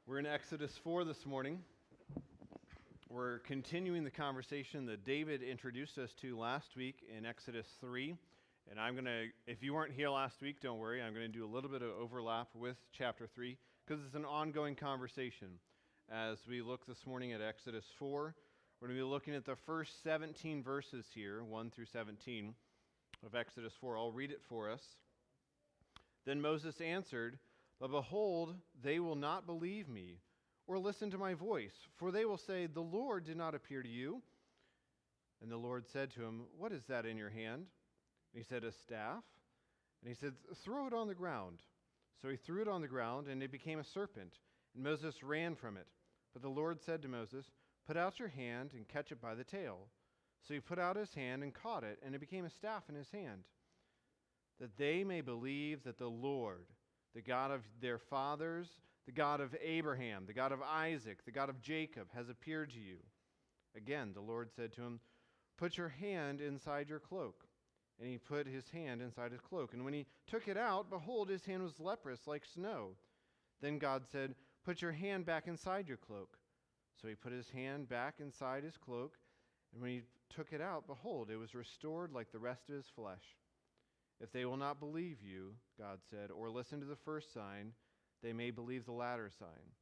We're in Exodus 4 this morning. We're continuing the conversation that David introduced us to last week in Exodus 3. And I'm going to, if you weren't here last week, don't worry, I'm going to do a little bit of overlap with chapter 3 because it's an ongoing conversation. As we look this morning at Exodus 4, we're going to be looking at the first 17 verses here, 1 through 17 of Exodus 4. I'll read it for us. Then Moses answered, "But behold, they will not believe me or listen to my voice, for they will say, 'The Lord did not appear to you.' And the Lord said to him, 'What is that in your hand?' And he said, 'A staff.' And he said, 'Throw it on the ground.' So he threw it on the ground, and it became a serpent, and Moses ran from it. But the Lord said to Moses, 'Put out your hand and catch it by the tail.' So he put out his hand and caught it, and it became a staff in his hand, that they may believe that the Lord, the God of their fathers, the God of Abraham, the God of Isaac, the God of Jacob, has appeared to you." Again, the Lord said to him, "Put your hand inside your cloak." And he put his hand inside his cloak. And when he took it out, behold, his hand was leprous like snow. Then God said, "Put your hand back inside your cloak." So he put his hand back inside his cloak. And when he took it out, behold, it was restored like the rest of his flesh. "If they will not believe you," God said, "or listen to the first sign, they may believe the latter sign.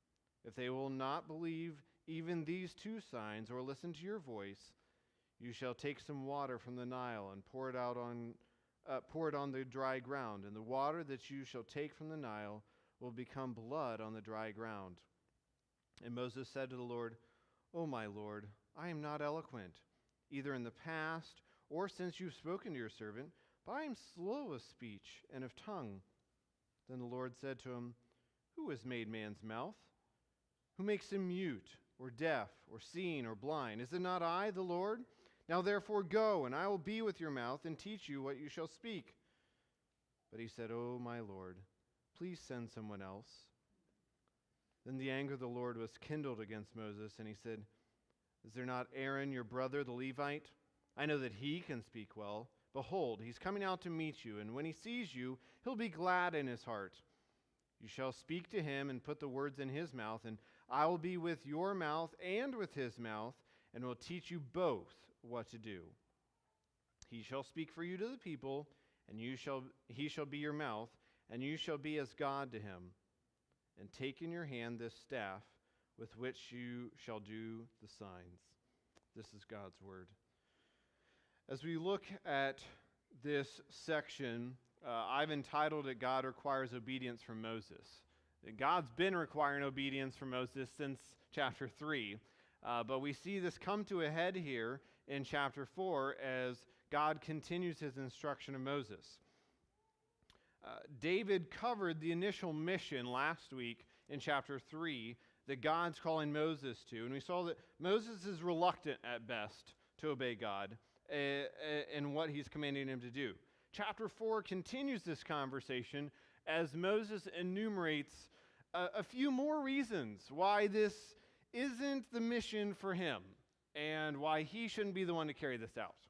If they will not believe even these two signs, or listen to your voice, you shall take some water from the Nile and pour it on the dry ground, and the water that you shall take from the Nile will become blood on the dry ground." And Moses said to the Lord, "O my Lord, I am not eloquent, either in the past or since you've spoken to your servant, but I am slow of speech and of tongue." Then the Lord said to him, "Who has made man's mouth? Who makes him mute, or deaf, or seeing, or blind? Is it not I, the Lord? Now therefore go, and I will be with your mouth and teach you what you shall speak." But he said, "O my Lord, please send someone else." Then the anger of the Lord was kindled against Moses, and he said, "Is there not Aaron your brother, the Levite? I know that he can speak well. Behold, he's coming out to meet you, and when he sees you, he'll be glad in his heart. You shall speak to him and put the words in his mouth, and I will be with your mouth and with his mouth, and will teach you both what to do. He shall speak for you to the people, and he shall be your mouth, and you shall be as God to him. And take in your hand this staff with which you shall do the signs." This is God's word. As we look at this section, I've entitled it, "God Requires Obedience from Moses." God's been requiring obedience from Moses since chapter 3, but we see this come to a head here in chapter 4 as God continues his instruction of Moses. David covered the initial mission last week in chapter 3 that God's calling Moses to, and we saw that Moses is reluctant at best to obey God in what he's commanding him to do. Chapter 4 continues this conversation as Moses enumerates a few more reasons why this isn't the mission for him and why he shouldn't be the one to carry this out.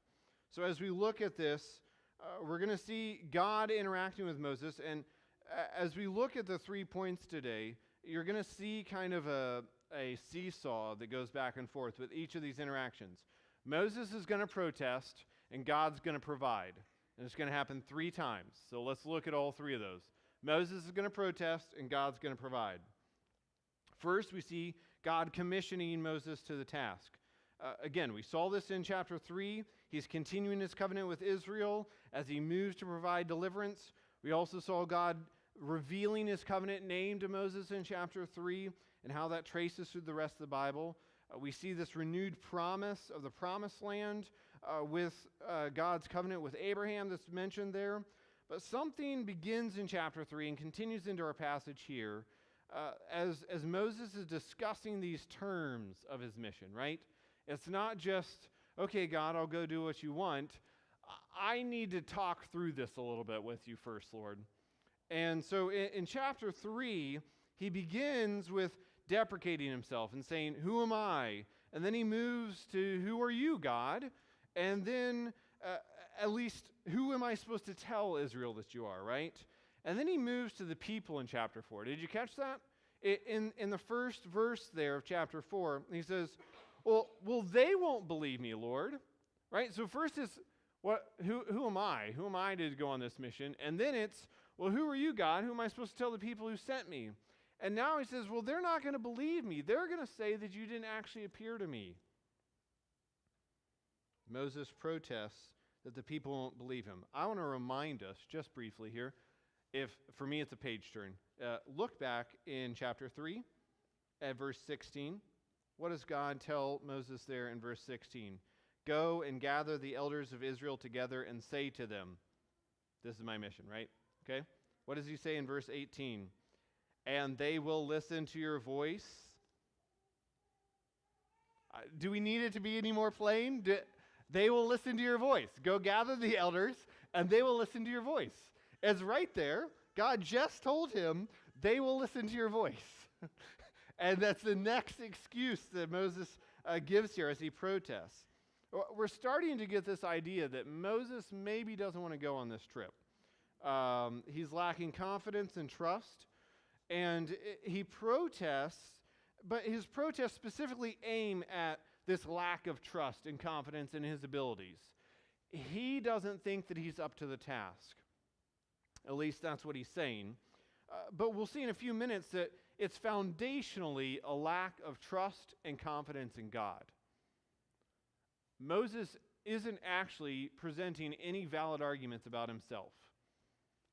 So as we look at this, we're going to see God interacting with Moses, and as we look at the 3 points today, you're going to see kind of a seesaw that goes back and forth with each of these interactions. Moses is going to protest, and God's going to provide. And it's going to happen 3 times. So let's look at all 3 of those. Moses is going to protest, and God's going to provide. First, we see God commissioning Moses to the task. Again, we saw this in chapter 3. He's continuing his covenant with Israel as he moves to provide deliverance. We also saw God revealing his covenant name to Moses in chapter 3 and how that traces through the rest of the Bible. We see this renewed promise of the promised land with God's covenant with Abraham that's mentioned there. But something begins in chapter 3 and continues into our passage here as Moses is discussing these terms of his mission, right? It's not just, "Okay, God, I'll go do what you want. I need to talk through this a little bit with you first, Lord." And so in chapter 3, he begins with deprecating himself and saying, "Who am I?" And then he moves to, "Who are you, God?" And then at least, "Who am I supposed to tell Israel that you are," right? And then he moves to the people in chapter 4. Did you catch that? In the first verse there of chapter 4, he says, well, they won't believe me, Lord. Right? So first is, who am I? Who am I to go on this mission? And then it's, well, who are you, God? Who am I supposed to tell the people who sent me? And now he says, well, they're not going to believe me. They're going to say that you didn't actually appear to me. Moses protests that the people won't believe him. I want to remind us just briefly here, for me it's a page turn. Look back in chapter 3 at verse 16. What does God tell Moses there in verse 16? Go and gather the elders of Israel together and say to them, this is my mission, right? Okay. What does he say in verse 18? And they will listen to your voice. Do we need it to be any more plain? They will listen to your voice. Go gather the elders, and they will listen to your voice. It's right there. God just told him, they will listen to your voice. And that's the next excuse that Moses gives here as he protests. We're starting to get this idea that Moses maybe doesn't want to go on this trip. He's lacking confidence and trust. And he protests, but his protests specifically aim at this lack of trust and confidence in his abilities. He doesn't think that he's up to the task. At least that's what he's saying. But we'll see in a few minutes that it's foundationally a lack of trust and confidence in God. Moses isn't actually presenting any valid arguments about himself.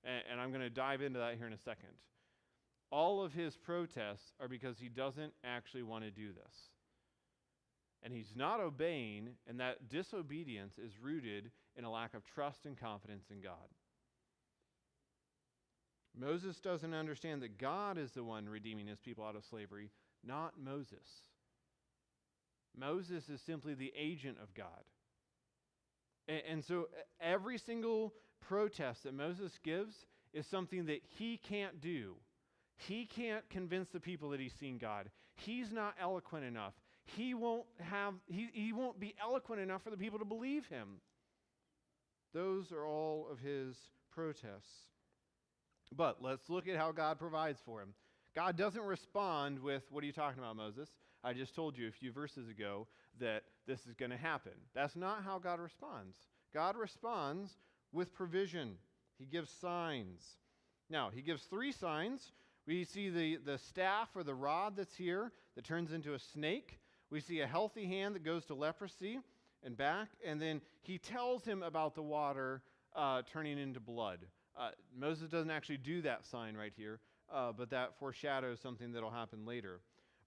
And I'm going to dive into that here in a second. All of his protests are because he doesn't actually want to do this. And he's not obeying, and that disobedience is rooted in a lack of trust and confidence in God. Moses doesn't understand that God is the one redeeming his people out of slavery, not Moses. Moses is simply the agent of God. And so every single protest that Moses gives is something that he can't do. He can't convince the people that he's seen God. He's not eloquent enough. He won't be eloquent enough for the people to believe him. Those are all of his protests. But let's look at how God provides for him. God doesn't respond with, what are you talking about, Moses? I just told you a few verses ago that this is going to happen. That's not how God responds. God responds with provision. He gives signs. Now, he gives 3 signs. We see the staff or the rod that's here that turns into a snake. We see a healthy hand that goes to leprosy and back. And then he tells him about the water turning into blood. Moses doesn't actually do that sign right here, but that foreshadows something that will happen later.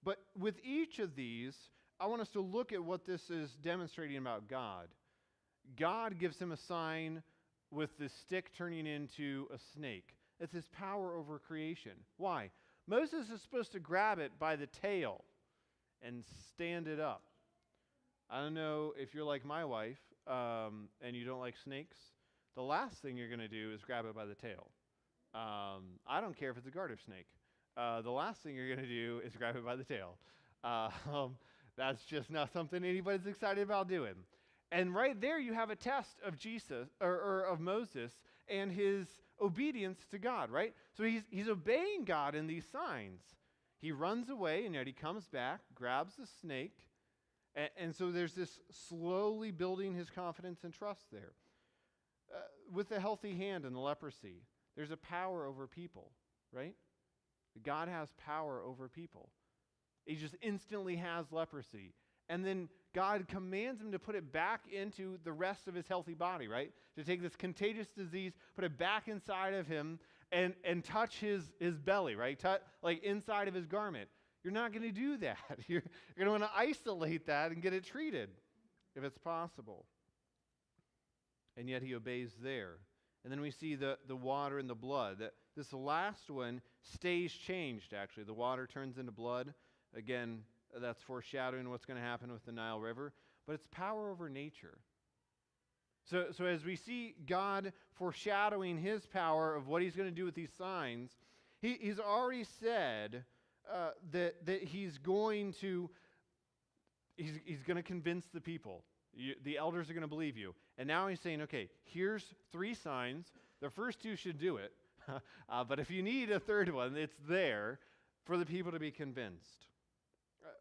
But with each of these, I want us to look at what this is demonstrating about God. God gives him a sign with the stick turning into a snake. It's his power over creation. Why? Moses is supposed to grab it by the tail and stand it up. I don't know if you're like my wife and you don't like snakes. The last thing you're going to do is grab it by the tail. I don't care if it's a garter snake. The last thing you're going to do is grab it by the tail. That's just not something anybody's excited about doing. And right there you have a test of Jesus or of Moses and his obedience to God, right? So he's obeying God in these signs. He runs away and yet he comes back, grabs the snake, and so there's this slowly building his confidence and trust there. With the healthy hand and the leprosy, there's a power over people, right? God has power over people. He just instantly has leprosy. And then God commands him to put it back into the rest of his healthy body, right? To take this contagious disease, put it back inside of him, and touch his belly, right? Like inside of his garment. You're not going to do that. You're going to want to isolate that and get it treated, if it's possible. And yet he obeys there. And then we see the water and the blood. This last one stays changed, actually. The water turns into blood. Again, that's foreshadowing what's going to happen with the Nile River. But it's power over nature. So as we see God foreshadowing his power of what he's going to do with these signs, he's already said that he's going to convince the people. The elders are going to believe you. And now he's saying, okay, here's 3 signs. The first 2 should do it. But if you need a third one, it's there. for the people to be convinced.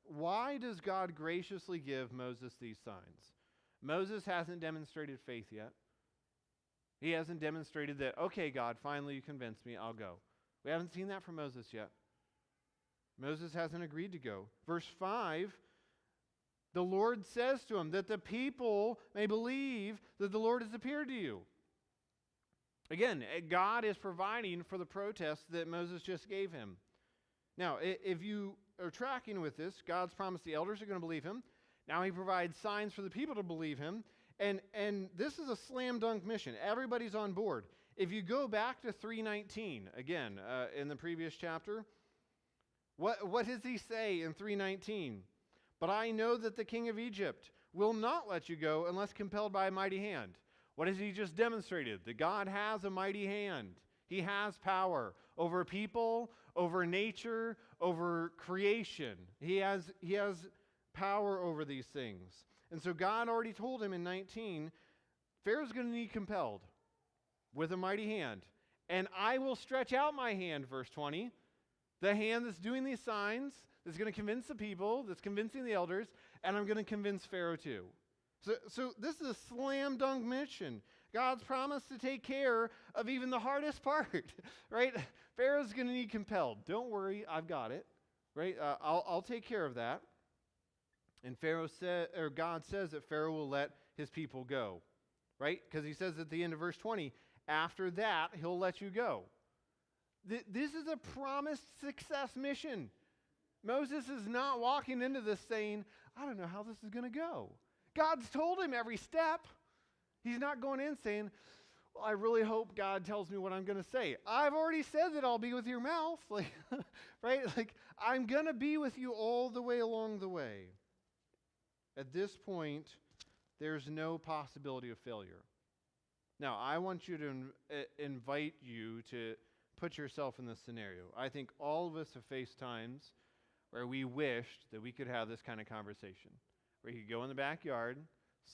Why does God graciously give Moses these signs? Moses hasn't demonstrated faith yet. He hasn't demonstrated that, okay, God, finally you convinced me, I'll go. We haven't seen that from Moses yet. Moses hasn't agreed to go. Verse 5, the Lord says to him that the people may believe that the Lord has appeared to you. Again, God is providing for the protest that Moses just gave him. Now, if you are tracking with this, God's promised the elders are going to believe him. Now he provides signs for the people to believe him. And this is a slam dunk mission. Everybody's on board. If you go back to 3:19, again, in the previous chapter, what does he say in 3:19? But I know that the king of Egypt will not let you go unless compelled by a mighty hand. What has he just demonstrated? That God has a mighty hand. He has power over people, over nature, over creation. He has power over these things. And so God already told him in 19, Pharaoh's going to need compelled with a mighty hand. And I will stretch out my hand, verse 20, the hand that's doing these signs, that's going to convince the people, that's convincing the elders, and I'm going to convince Pharaoh too. So this is a slam dunk mission. God's promised to take care of even the hardest part, right? Pharaoh's going to need compelled. Don't worry, I've got it, right? I'll take care of that. And God says that Pharaoh will let his people go, right? Because he says at the end of verse 20, after that, he'll let you go. This is a promised success mission. Moses is not walking into this saying, I don't know how this is going to go. God's told him every step. He's not going in saying, well, I really hope God tells me what I'm going to say. I've already said that I'll be with your mouth, like, right? Like, I'm going to be with you all the way along the way. At this point, there's no possibility of failure. Now, I want you to invite you to put yourself in this scenario. I think all of us have faced times where we wished that we could have this kind of conversation, where you could go in the backyard,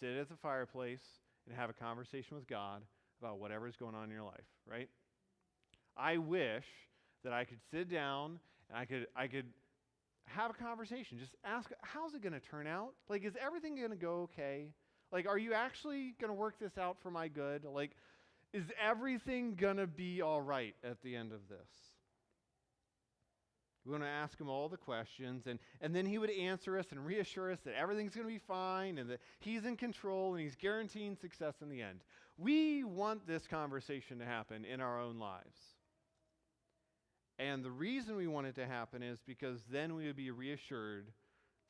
sit at the fireplace, and have a conversation with God about whatever's going on in your life, right? I wish that I could sit down and I could have a conversation. Just ask, how's it going to turn out? Like, is everything going to go okay? Like, are you actually going to work this out for my good? Like, is everything going to be all right at the end of this? We're going to ask him all the questions, and then he would answer us and reassure us that everything's going to be fine and that he's in control and he's guaranteeing success in the end. We want this conversation to happen in our own lives. And the reason we want it to happen is because then we would be reassured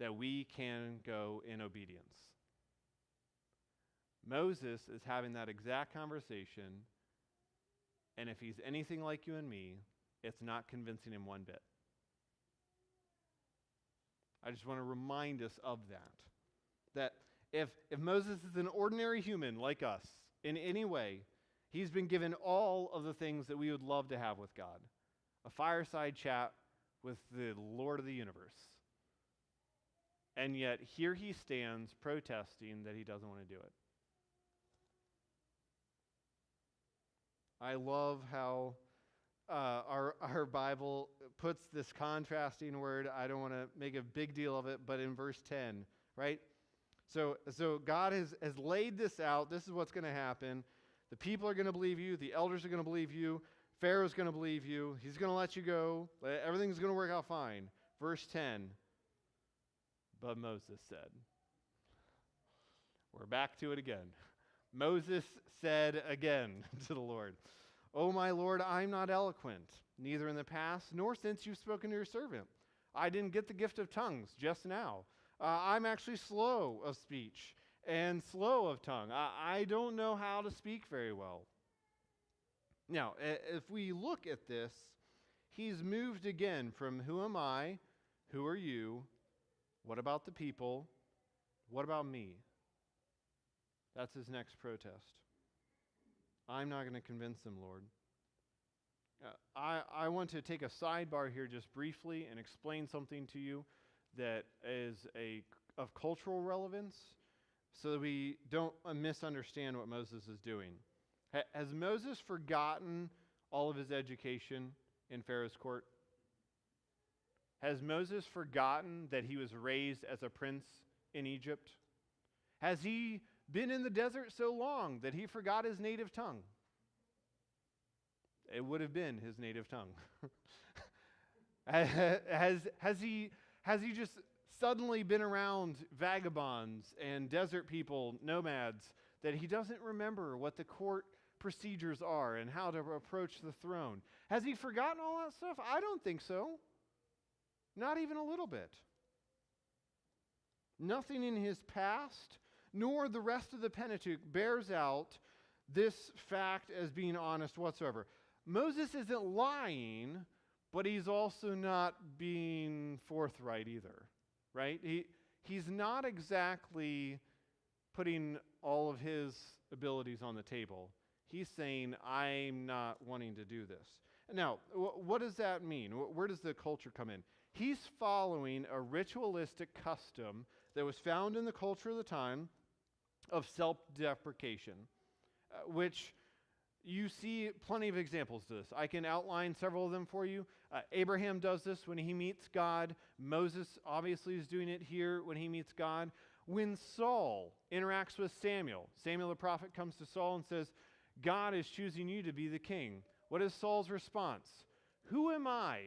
that we can go in obedience. Moses is having that exact conversation, and if he's anything like you and me, it's not convincing him one bit. I just want to remind us of that if Moses is an ordinary human like us in any way, he's been given all of the things that we would love to have with God. A fireside chat with the Lord of the universe. And yet here he stands protesting that he doesn't want to do it. I love how our Bible puts this contrasting word. I don't want to make a big deal of it, but in verse 10, right? So God has laid this out. This is what's going to happen. The people are going to believe you. The elders are going to believe you. Pharaoh's going to believe you. He's going to let you go. Everything's going to work out fine. Verse 10, but Moses said. We're back to it again. Moses said again to the Lord, "O my Lord, I'm not eloquent, neither in the past nor since you've spoken to your servant. I didn't get the gift of tongues just now. I'm actually slow of speech and slow of tongue. I don't know how to speak very well." Now, if we look at this, he's moved again from who am I, who are you, what about the people, what about me? That's his next protest. I'm not going to convince them, Lord. I want to take a sidebar here just briefly and explain something to you that is of cultural relevance so that we don't misunderstand what Moses is doing. Has Moses forgotten all of his education in Pharaoh's court? Has Moses forgotten that he was raised as a prince in Egypt? Has he been in the desert so long that he forgot his native tongue? It would have been his native tongue. has he just suddenly been around vagabonds and desert people, nomads, that he doesn't remember what the court procedures are and how to approach the throne? Has he forgotten all that stuff? I don't think so. Not even a little bit. Nothing in his past, nor the rest of the Pentateuch, bears out this fact as being honest whatsoever. Moses isn't lying, but he's also not being forthright either, right? He's not exactly putting all of his abilities on the table. He's saying, I'm not wanting to do this. Now, what does that mean? Where does the culture come in? He's following a ritualistic custom that was found in the culture of the time of self-deprecation, which you see plenty of examples of this. I can outline several of them for you. Abraham does this when he meets God. Moses obviously is doing it here when he meets God. When Saul interacts with Samuel, Samuel the prophet comes to Saul and says, God is choosing you to be the king. What is Saul's response? Who am I,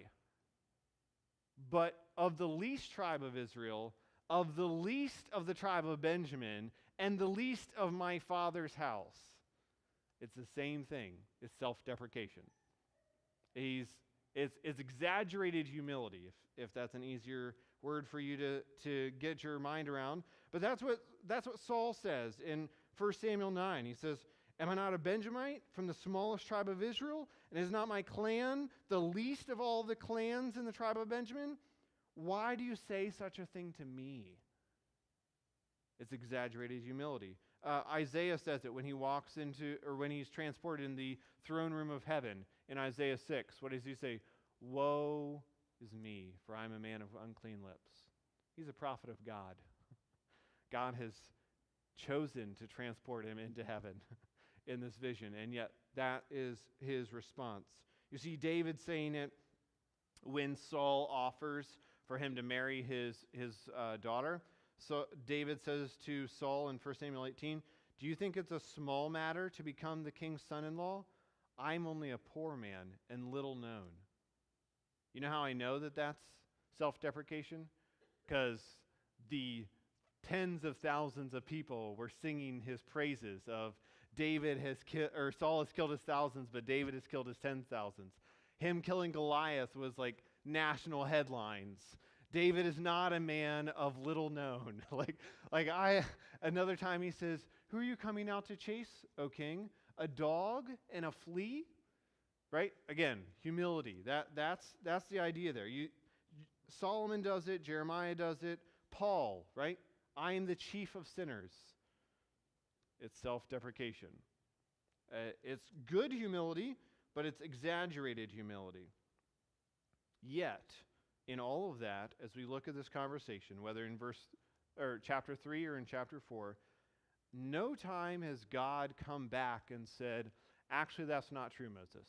but of the least tribe of Israel, of the least of the tribe of Benjamin, and the least of my father's house? It's the same thing. It's self-deprecation. It's exaggerated humility, if that's an easier word for you to get your mind around. But that's what Saul says in 1 Samuel 9. He says, am I not a Benjamite from the smallest tribe of Israel? And is not my clan the least of all the clans in the tribe of Benjamin? Why do you say such a thing to me? It's exaggerated humility. Isaiah says it when he walks into, or when he's transported in the throne room of heaven in Isaiah 6. What does he say? Woe is me, for I am a man of unclean lips. He's a prophet of God. God has chosen to transport him into heaven in this vision, and yet that is his response. You see David saying it when Saul offers for him to marry his daughter. So David says to Saul in 1 Samuel 18, do you think it's a small matter to become the king's son-in-law? I'm only a poor man and little known. You know how I know that that's self-deprecation? Because the tens of thousands of people were singing his praises of Saul has killed his thousands, but David has killed his 10,000s. Him killing Goliath was like national headlines. David is not a man of little known. Another time he says, who are you coming out to chase, O king? A dog and a flea? Right? Again, humility. That's the idea there. Solomon does it, Jeremiah does it, Paul, right? I am the chief of sinners. It's self-deprecation. It's good humility, but it's exaggerated humility. Yet, in all of that, as we look at this conversation, whether in chapter 3 or in chapter 4, no time has God come back and said, actually, that's not true, Moses.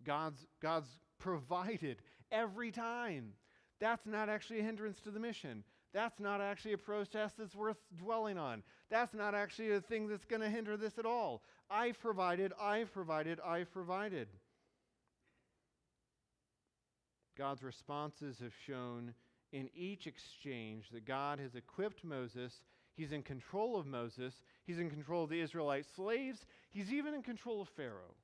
God's provided every time. That's not actually a hindrance to the mission. That's not actually a protest that's worth dwelling on. That's not actually a thing that's going to hinder this at all. I've provided, I've provided, I've provided. God's responses have shown in each exchange that God has equipped Moses. He's in control of Moses. He's in control of the Israelite slaves. He's even in control of Pharaoh.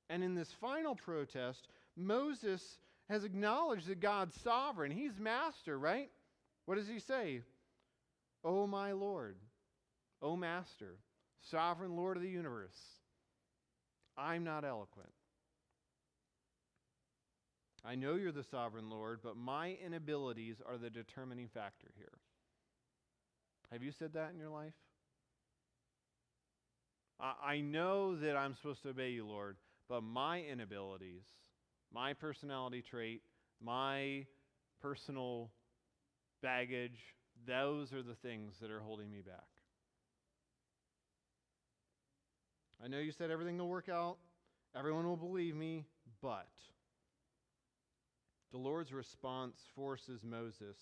And in this final protest, Moses has acknowledged that God's sovereign. He's master, right? What does he say? O my Lord, O Master, sovereign Lord of the universe, I'm not eloquent. I know you're the sovereign Lord, but my inabilities are the determining factor here. Have you said that in your life? I know that I'm supposed to obey you, Lord, but my inabilities, my personality trait, my personal baggage, those are the things that are holding me back. I know you said everything will work out, everyone will believe me, but The Lord's response forces Moses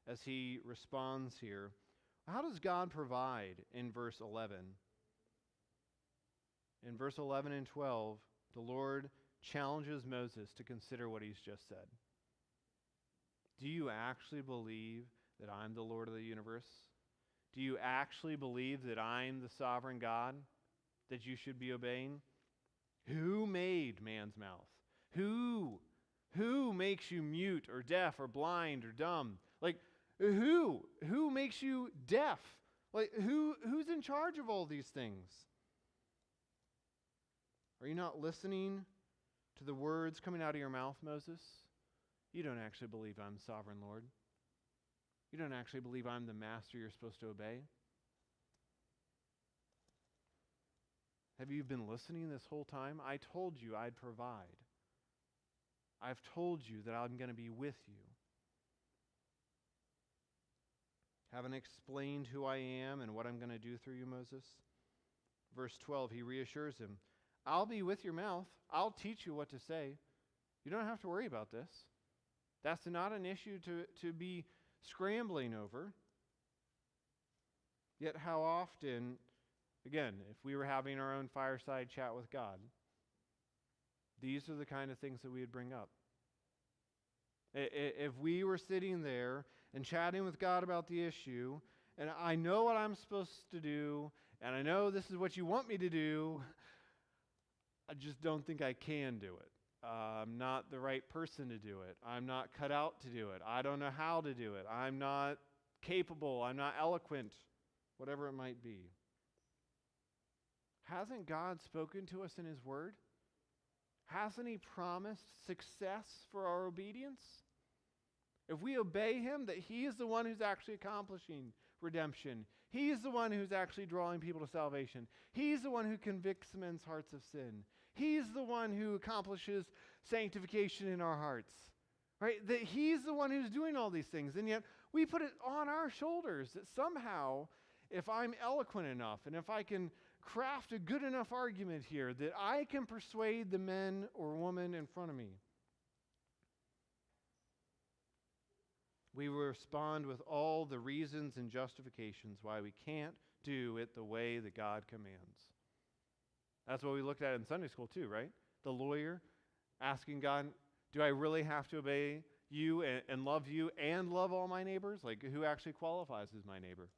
as he responds here. How does God provide in verse 11? In verse 11 and 12, the Lord challenges Moses to consider what he's just said. Do you actually believe that I'm the Lord of the universe? Do you actually believe that I'm the sovereign God that you should be obeying? Who made man's mouth? Who makes you mute or deaf or blind or dumb? Like, who makes you deaf? Like, who's in charge of all these things? Are you not listening to the words coming out of your mouth, Moses? You don't actually believe I'm sovereign Lord. You don't actually believe I'm the master you're supposed to obey. Have you been listening this whole time? I told you I'd provide. I've told you that I'm going to be with you. Haven't explained who I am and what I'm going to do through you, Moses? Verse 12, he reassures him, I'll be with your mouth. I'll teach you what to say. You don't have to worry about this. That's not an issue to be scrambling over. Yet how often, again, if we were having our own fireside chat with God, these are the kind of things that we would bring up. If we were sitting there and chatting with God about the issue, and I know what I'm supposed to do, and I know this is what you want me to do, I just don't think I can do it. I'm not the right person to do it. I'm not cut out to do it. I don't know how to do it. I'm not capable. I'm not eloquent, whatever it might be. Hasn't God spoken to us in His Word? Hasn't He promised success for our obedience? If we obey Him, that He is the one who's actually accomplishing redemption. He is the one who's actually drawing people to salvation. He's the one who convicts men's hearts of sin. He's the one who accomplishes sanctification in our hearts. Right? That He's the one who's doing all these things. And yet we put it on our shoulders that somehow, if I'm eloquent enough and if I can craft a good enough argument here, that I can persuade the men or woman in front of me. We will respond with all the reasons and justifications why we can't do it the way that God commands. That's what we looked at in Sunday school too, right? The lawyer asking God, do I really have to obey you and love you and love all my neighbors? Like, who actually qualifies as my neighbor?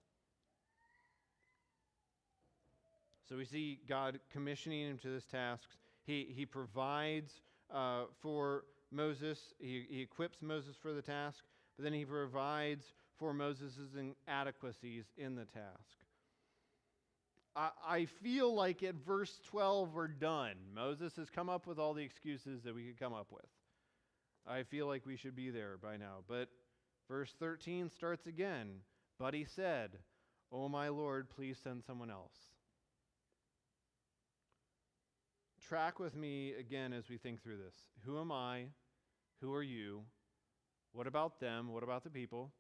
So we see God commissioning him to this task. He provides for Moses. He equips Moses for the task, but then he provides for Moses' inadequacies in the task. I feel like at verse 12 we're done. Moses has come up with all the excuses that we could come up with. I feel like we should be there by now. But verse 13 starts again. But he said, "O my Lord, please send someone else." Track with me again as we think through this. Who am I? Who are you? What about them? What about the people?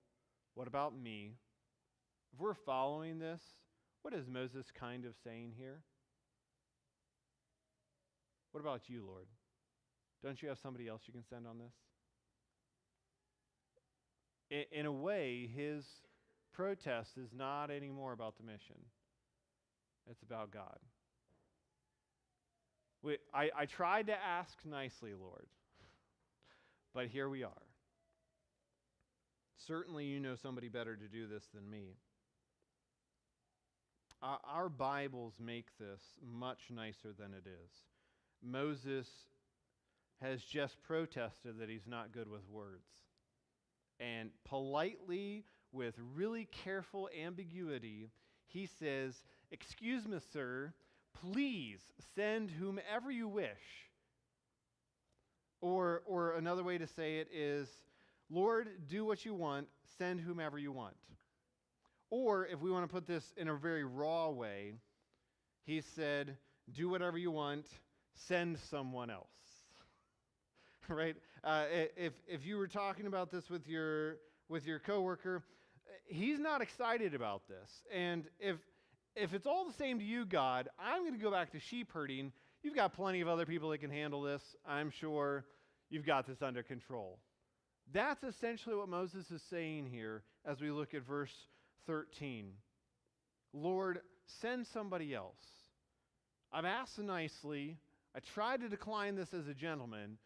What about me? If we're following this, what is Moses kind of saying here? What about you, Lord? Don't you have somebody else you can send on this? In a way, his protest is not anymore about the mission. It's about God. I tried to ask nicely, Lord, but here we are. Certainly you know somebody better to do this than me. Our Bibles make this much nicer than it is. Moses has just protested that he's not good with words. And politely, with really careful ambiguity, he says, "Excuse me, sir, please send whomever you wish." Or another way to say it is, "Lord, do what you want, send whomever you want." Or if we want to put this in a very raw way, he said, "Do whatever you want, send someone else." Right? If you were talking about this with your coworker, he's not excited about this. And if it's all the same to you, God, I'm going to go back to sheep herding. You've got plenty of other people that can handle this. I'm sure you've got this under control. That's essentially what Moses is saying here as we look at verse 13. Lord, send somebody else. I've asked nicely. I tried to decline this as a gentleman,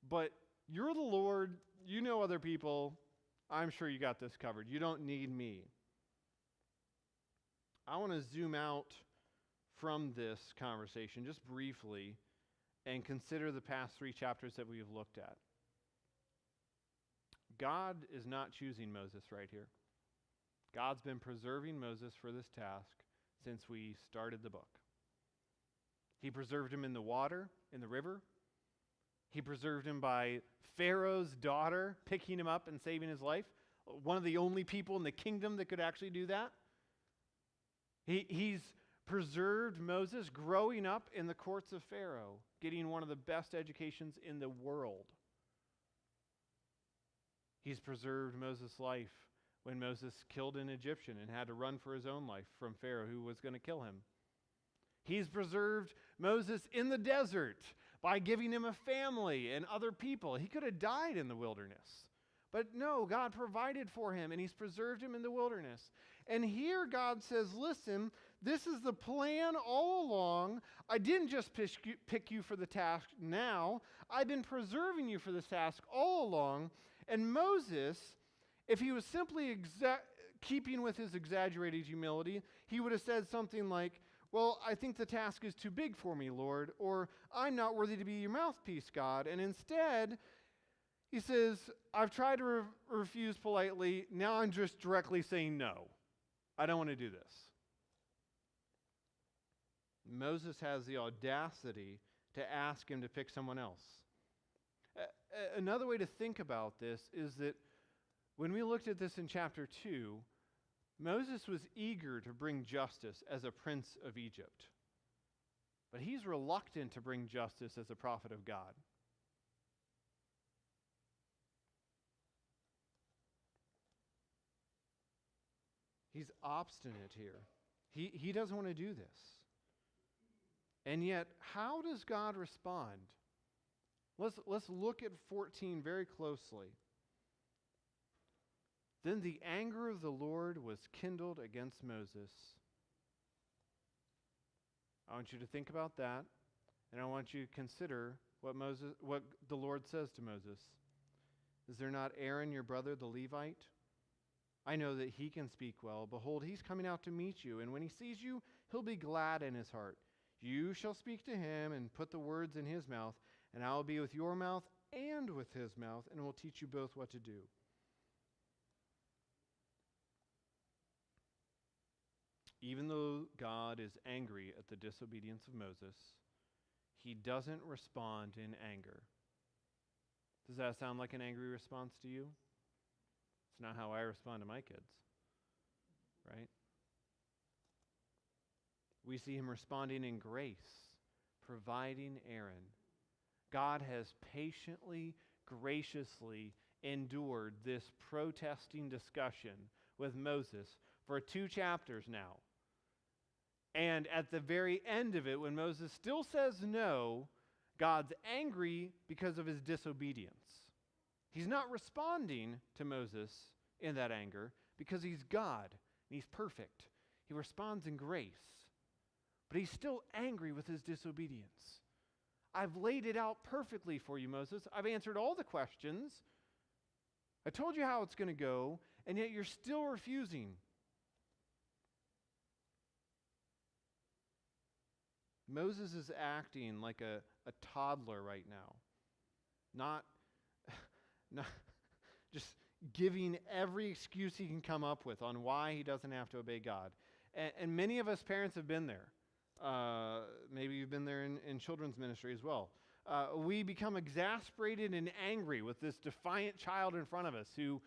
but you're the Lord. You know other people. I'm sure you got this covered. You don't need me. I want to zoom out from this conversation just briefly and consider the past 3 chapters that we've looked at. God is not choosing Moses right here. God's been preserving Moses for this task since we started the book. He preserved him in the water, in the river. He preserved him by Pharaoh's daughter picking him up and saving his life. One of the only people in the kingdom that could actually do that. He's preserved Moses growing up in the courts of Pharaoh, getting one of the best educations in the world. He's preserved Moses' life when Moses killed an Egyptian and had to run for his own life from Pharaoh who was going to kill him. He's preserved Moses in the desert by giving him a family and other people. He could have died in the wilderness. But no, God provided for him, and he's preserved him in the wilderness. And here God says, listen, this is the plan all along. I didn't just pick you for the task now. I've been preserving you for this task all along. And Moses, if he was simply keeping with his exaggerated humility, he would have said something like, well, I think the task is too big for me, Lord, or I'm not worthy to be your mouthpiece, God. And instead, he says, I've tried to refuse politely. Now I'm just directly saying no. I don't want to do this. Moses has the audacity to ask him to pick someone else. Another way to think about this is that when we looked at this in chapter 2, Moses was eager to bring justice as a prince of Egypt. But he's reluctant to bring justice as a prophet of God. He's obstinate here. He doesn't want to do this. And yet, how does God respond? Let's look at 14 very closely. Then the anger of the Lord was kindled against Moses. I want you to think about that, and I want you to consider what the Lord says to Moses. Is there not Aaron, your brother, the Levite? I know that he can speak well. Behold, he's coming out to meet you, and when he sees you, he'll be glad in his heart. You shall speak to him and put the words in his mouth, and I will be with your mouth and with his mouth, and will teach you both what to do. Even though God is angry at the disobedience of Moses, he doesn't respond in anger. Does that sound like an angry response to you? It's not how I respond to my kids, right? We see him responding in grace, providing Aaron. God has patiently, graciously endured this protesting discussion with Moses for 2 chapters now. And at the very end of it, when Moses still says no, God's angry because of his disobedience. He's not responding to Moses in that anger because he's God and he's perfect. He responds in grace. But he's still angry with his disobedience. I've laid it out perfectly for you, Moses. I've answered all the questions. I told you how it's going to go, and yet you're still refusing. Moses is acting like a toddler right now. Not just giving every excuse he can come up with on why he doesn't have to obey God. And many of us parents have been there. Maybe you've been there in children's ministry as well. We become exasperated and angry with this defiant child in front of us who,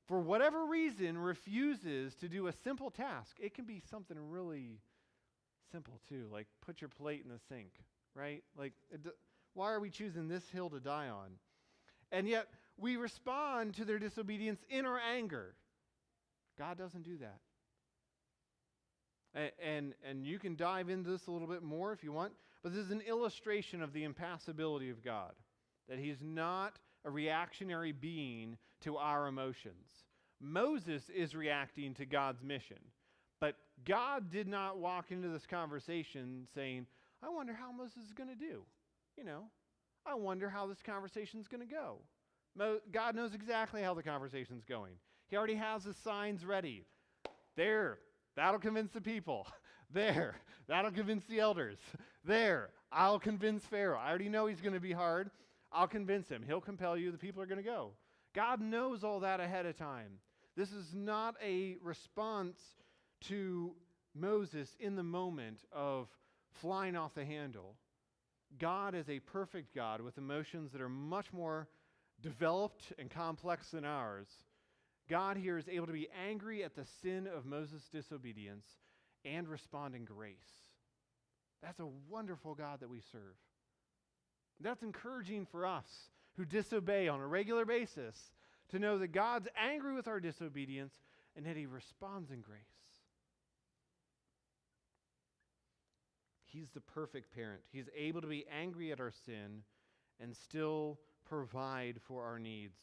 for whatever reason, refuses to do a simple task. It can be something really simple too, like put your plate in the sink, right? Like, why are we choosing this hill to die on? And yet, we respond to their disobedience in our anger. God doesn't do that. And you can dive into this a little bit more if you want, but this is an illustration of the impassibility of God, that he's not a reactionary being to our emotions. Moses is reacting to God's mission. But God did not walk into this conversation saying, I wonder how Moses is going to do. I wonder how this conversation is going to go. God knows exactly how the conversation's going. He already has the signs ready. There, that'll convince the people. There, that'll convince the elders. There, I'll convince Pharaoh. I already know he's going to be hard. I'll convince him. He'll compel you. The people are going to go. God knows all that ahead of time. This is not a response to Moses in the moment of flying off the handle. God is a perfect God with emotions that are much more developed and complex than ours. God here is able to be angry at the sin of Moses' disobedience and respond in grace. That's a wonderful God that we serve. That's encouraging for us who disobey on a regular basis to know that God's angry with our disobedience and that he responds in grace. He's the perfect parent. He's able to be angry at our sin and still provide for our needs.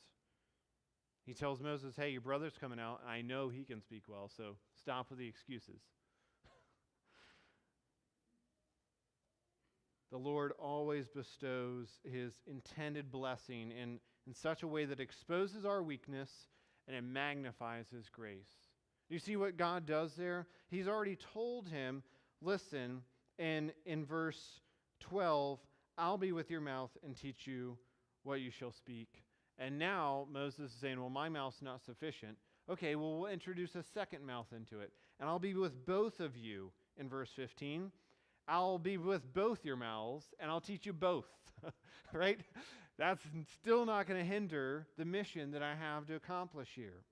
He tells Moses, hey, your brother's coming out. I know he can speak well, so stop with the excuses. The Lord always bestows his intended blessing in such a way that exposes our weakness and it magnifies his grace. Do you see what God does there? He's already told him, listen, in verse 12, I'll be with your mouth and teach you what you shall speak. And now Moses is saying, well, my mouth's not sufficient. Okay, well, we'll introduce a second mouth into it. And I'll be with both of you in verse 15. I'll be with both your mouths, and I'll teach you both. Right? That's still not going to hinder the mission that I have to accomplish here.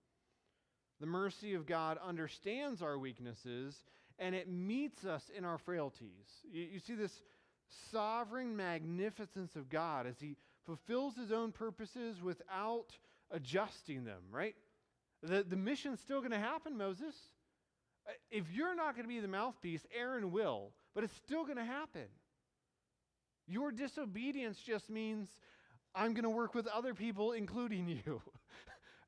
The mercy of God understands our weaknesses, and it meets us in our frailties. You see this sovereign magnificence of God as he fulfills his own purposes without adjusting them, right? The mission's still going to happen, Moses. If you're not going to be the mouthpiece, Aaron will, but it's still going to happen. Your disobedience just means I'm going to work with other people, including you.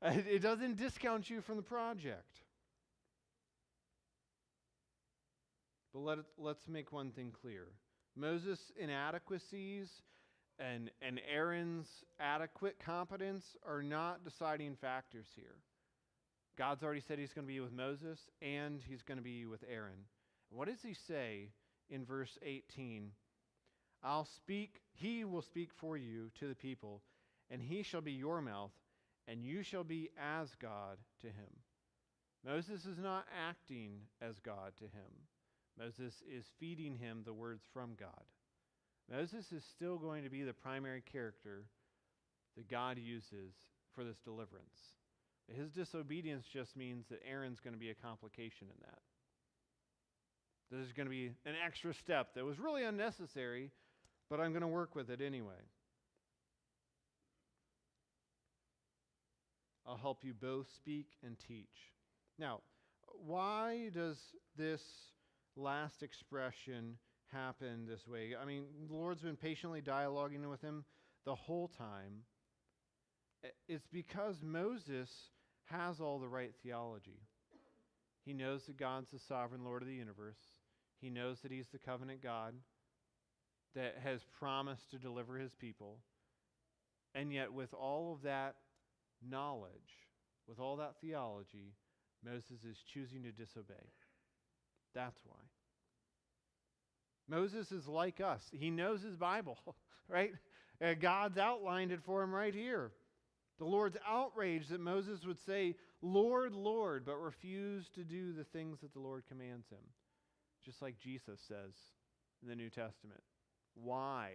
It doesn't discount you from the project. But let's make one thing clear. Moses' inadequacies and Aaron's adequate competence are not deciding factors here. God's already said he's going to be with Moses and he's going to be with Aaron. What does he say in verse 18? He will speak for you to the people, and he shall be your mouth, and you shall be as God to him. Moses is not acting as God to him. Moses is feeding him the words from God. Moses is still going to be the primary character that God uses for this deliverance. His disobedience just means that Aaron's going to be a complication in that. There's going to be an extra step that was really unnecessary, but I'm going to work with it anyway. I'll help you both speak and teach. Now, why does this last expression happen this way? I mean, the Lord's been patiently dialoguing with him the whole time. It's because Moses has all the right theology. He knows that God's the sovereign Lord of the universe. He knows that he's the covenant God that has promised to deliver his people. And yet with all of that knowledge, with all that theology, Moses is choosing to disobey. That's why. Moses is like us. He knows his Bible, right? God's outlined it for him right here. The Lord's outraged that Moses would say, Lord, Lord, but refuse to do the things that the Lord commands him. Just like Jesus says in the New Testament. Why?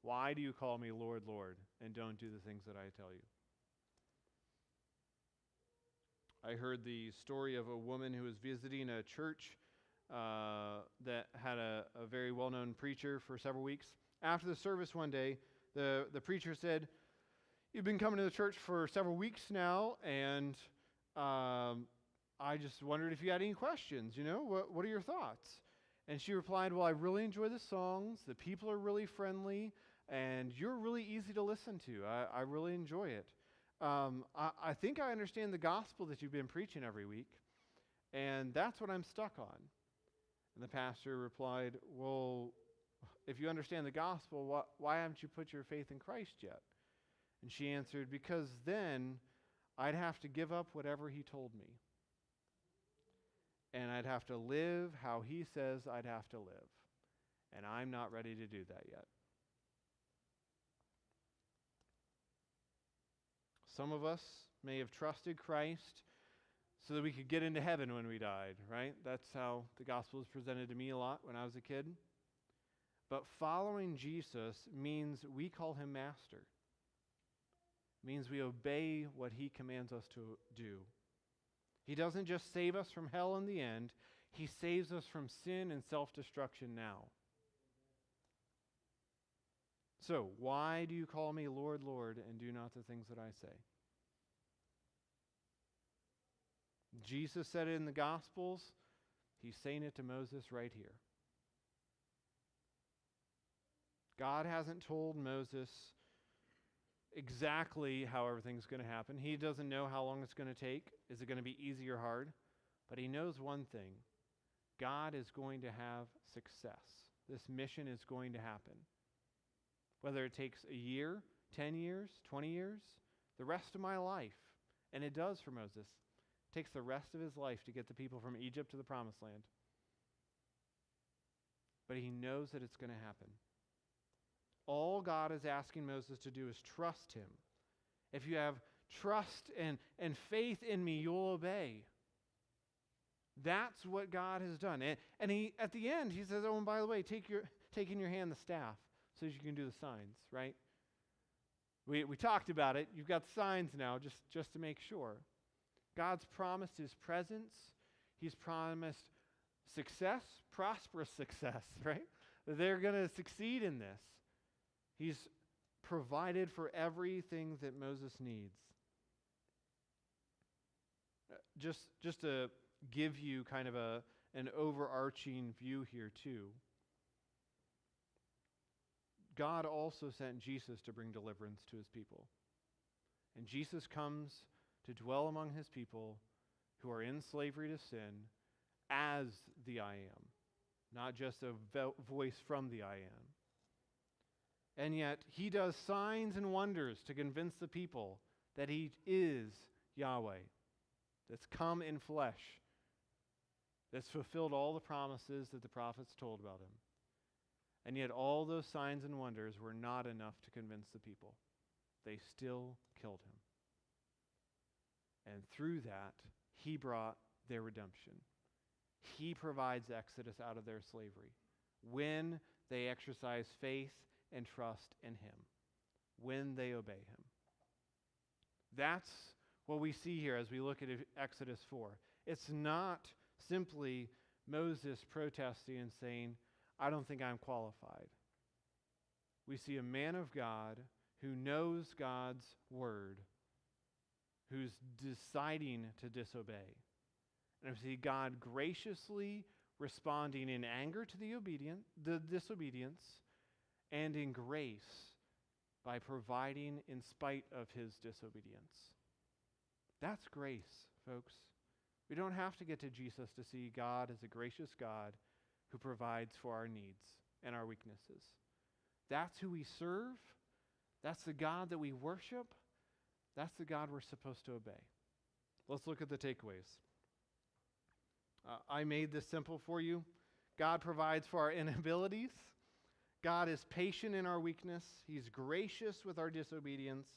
Why do you call me Lord, Lord, and don't do the things that I tell you? I heard the story of a woman who was visiting a church that had a very well-known preacher for several weeks. After the service one day, the preacher said, you've been coming to the church for several weeks now, and I just wondered if you had any questions, what are your thoughts? And she replied, well, I really enjoy the songs. The people are really friendly. and you're really easy to listen to. I really enjoy it. I think I understand the gospel that you've been preaching every week, and that's what I'm stuck on. And the pastor replied, well, if you understand the gospel, why haven't you put your faith in Christ yet? And she answered, because then I'd have to give up whatever he told me. And I'd have to live how he says I'd have to live. And I'm not ready to do that yet. Some of us may have trusted Christ so that we could get into heaven when we died, right? That's how the gospel was presented to me a lot when I was a kid. But following Jesus means we call him master. It means we obey what he commands us to do. He doesn't just save us from hell in the end, he saves us from sin and self-destruction now. So, why do you call me Lord, Lord, and do not the things that I say? Jesus said it in the Gospels. He's saying it to Moses right here. God hasn't told Moses exactly how everything's going to happen. He doesn't know how long it's going to take. Is it going to be easy or hard? But he knows one thing. God is going to have success. This mission is going to happen. Whether it takes a year, 10 years, 20 years, the rest of my life. And it does for Moses. It takes the rest of his life to get the people from Egypt to the Promised Land. But he knows that it's going to happen. All God is asking Moses to do is trust him. If you have trust and faith in me, you'll obey. That's what God has done. And he, at the end, he says, oh, and by the way, take in your hand the staff so that you can do the signs, right? We talked about it. You've got signs now, just to make sure. God's promised his presence. He's promised success, prosperous success, right? That they're going to succeed in this. He's provided for everything that Moses needs. Just to give you kind of an overarching view here too. God also sent Jesus to bring deliverance to his people. And Jesus comes to dwell among his people who are in slavery to sin as the I am, not just a voice from the I am. And yet he does signs and wonders to convince the people that he is Yahweh, that's come in flesh, that's fulfilled all the promises that the prophets told about him. And yet all those signs and wonders were not enough to convince the people. They still killed him. And through that, he brought their redemption. He provides exodus out of their slavery when they exercise faith and trust in him, when they obey him. That's what we see here as we look at Exodus 4. It's not simply Moses protesting and saying, I don't think I'm qualified. We see a man of God who knows God's word, who's deciding to disobey. And we see God graciously responding in anger to the disobedience, and in grace by providing in spite of his disobedience. That's grace, folks. We don't have to get to Jesus to see God as a gracious God who provides for our needs and our weaknesses. That's who we serve. That's the God that we worship. That's the God we're supposed to obey. Let's look at the takeaways. I made this simple for you. God provides for our inabilities. God is patient in our weakness. He's gracious with our disobedience.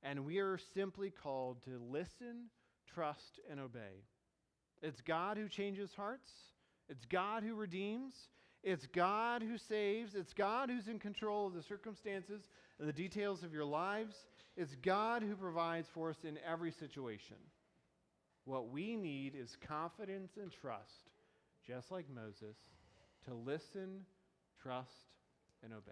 And we are simply called to listen, trust, and obey. It's God who changes hearts. It's God who redeems. It's God who saves. It's God who's in control of the circumstances and the details of your lives. It's God who provides for us in every situation. What we need is confidence and trust, just like Moses, to listen, trust, and obey.